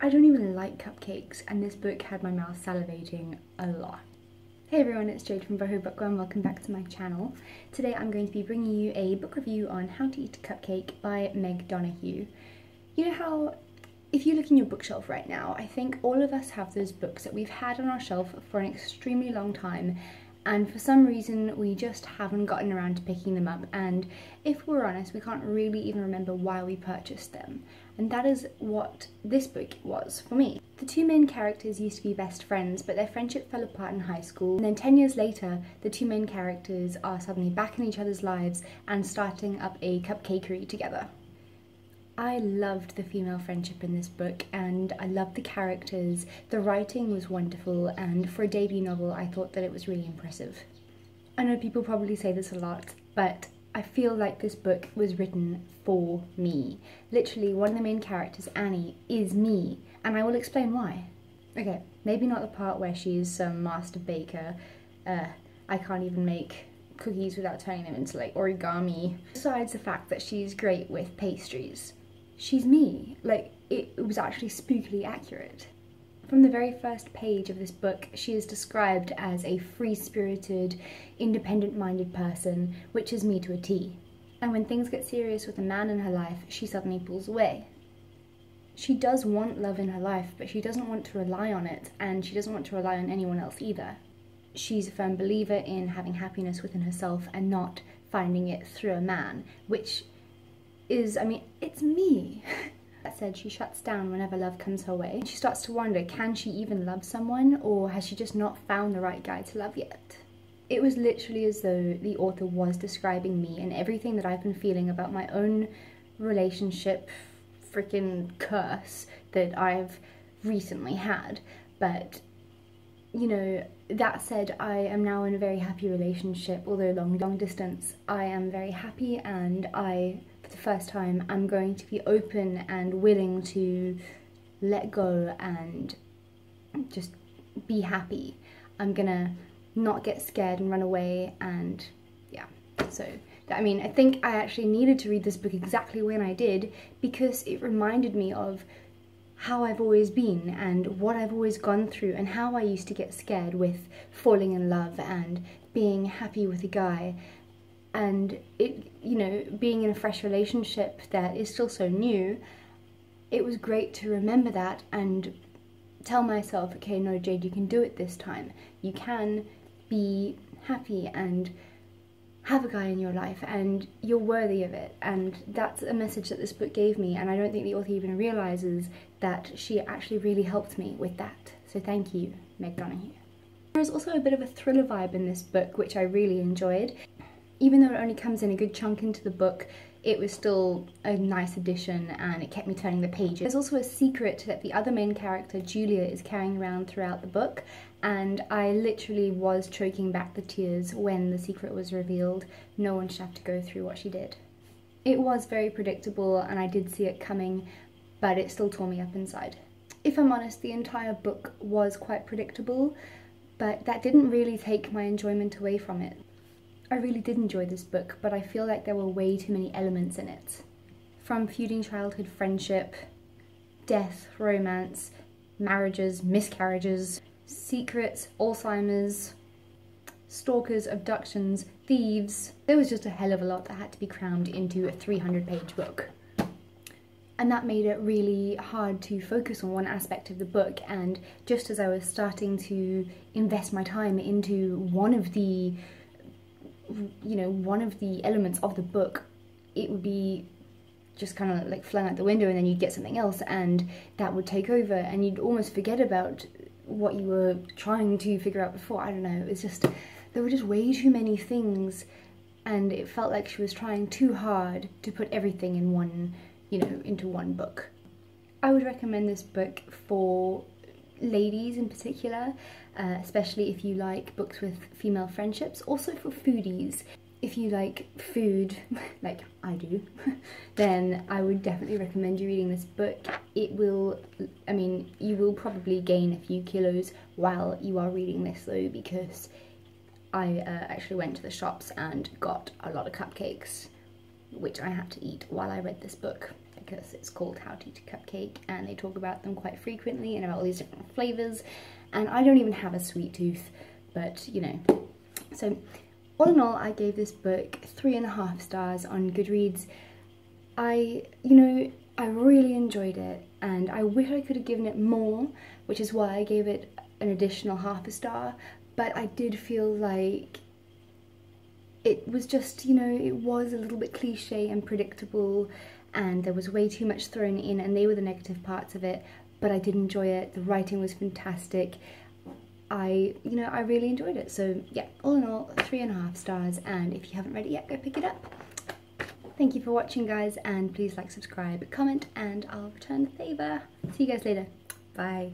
I don't even like cupcakes, and this book had my mouth salivating a lot. Hey everyone, it's Jade from Boho Bookworm. Welcome back to my channel. Today I'm going to be bringing you a book review on How to Eat a Cupcake by Meg Donohue. You know how, if you look in your bookshelf right now, I think all of us have those books that we've had on our shelf for an extremely long time, and for some reason we just haven't gotten around to picking them up, and if we're honest, we can't really even remember why we purchased them. And that is what this book was for me. The two main characters used to be best friends, but their friendship fell apart in high school, and then 10 years later the two main characters are suddenly back in each other's lives and starting up a cupcakery together. I loved the female friendship in this book, and I loved the characters. The writing was wonderful, and for a debut novel I thought that it was really impressive. I know people probably say this a lot, but I feel like this book was written for me. Literally, one of the main characters, Annie, is me, and I will explain why. Okay, maybe not the part where she's some master baker. I can't even make cookies without turning them into like origami. Besides the fact that she's great with pastries. She's me. Like, it was actually spookily accurate. From the very first page of this book, she is described as a free-spirited, independent-minded person, which is me to a T. And when things get serious with a man in her life, she suddenly pulls away. She does want love in her life, but she doesn't want to rely on it, and she doesn't want to rely on anyone else either. She's a firm believer in having happiness within herself and not finding it through a man, which is, I mean, it's me. That said, she shuts down whenever love comes her way. She starts to wonder, can she even love someone, or has she just not found the right guy to love yet? It was literally as though the author was describing me and everything that I've been feeling about my own relationship freaking curse that I've recently had. But, you know, that said, I am now in a very happy relationship, although long distance. I am very happy, and for the first time, I'm going to be open and willing to let go and just be happy. I'm gonna not get scared and run away, and yeah. So, I mean, I think I actually needed to read this book exactly when I did, because it reminded me of how I've always been and what I've always gone through, and how I used to get scared with falling in love and being happy with a guy. And it, you know, being in a fresh relationship that is still so new, it was great to remember that and tell myself, okay, no, Jade, you can do it this time. You can be happy and have a guy in your life, and you're worthy of it. And that's a message that this book gave me, and I don't think the author even realizes that she actually really helped me with that. So thank you, Meg Donohue. There's also a bit of a thriller vibe in this book, which I really enjoyed. Even though it only comes in a good chunk into the book, it was still a nice addition, and it kept me turning the pages. There's also a secret that the other main character, Julia, is carrying around throughout the book, and I literally was choking back the tears when the secret was revealed. No one should have to go through what she did. It was very predictable, and I did see it coming, but it still tore me up inside. If I'm honest, the entire book was quite predictable, but that didn't really take my enjoyment away from it. I really did enjoy this book, but I feel like there were way too many elements in it. From feuding childhood friendship, death, romance, marriages, miscarriages, secrets, Alzheimer's, stalkers, abductions, thieves. There was just a hell of a lot that had to be crammed into a 300-page book. And that made it really hard to focus on one aspect of the book, and just as I was starting to invest my time into one of the elements of the book, it would be just kind of like flung out the window, and then you'd get something else and that would take over, and you'd almost forget about what you were trying to figure out before. I don't know, it's just, there were just way too many things, and it felt like she was trying too hard to put everything in one, you know, into one book. I would recommend this book for ladies in particular, especially if you like books with female friendships. Also for foodies. If you like food, like I do, then I would definitely recommend you reading this book. It will, I mean, you will probably gain a few kilos while you are reading this though, because I actually went to the shops and got a lot of cupcakes, which I had to eat while I read this book. because it's called How to Eat a Cupcake, and they talk about them quite frequently and about all these different flavours, and I don't even have a sweet tooth, but you know. So all in all, I gave this book 3.5 stars on Goodreads. I really enjoyed it, and I wish I could have given it more, which is why I gave it an additional 1/2 star, but I did feel like it was just, you know, it was a little bit cliche and predictable, and there was way too much thrown in, and they were the negative parts of it, but I did enjoy it. The writing was fantastic. I really enjoyed it. So yeah, all in all, 3.5 stars, and if you haven't read it yet, go pick it up. Thank you for watching, guys, and please like, subscribe, comment, and I'll return the favour. See you guys later. Bye.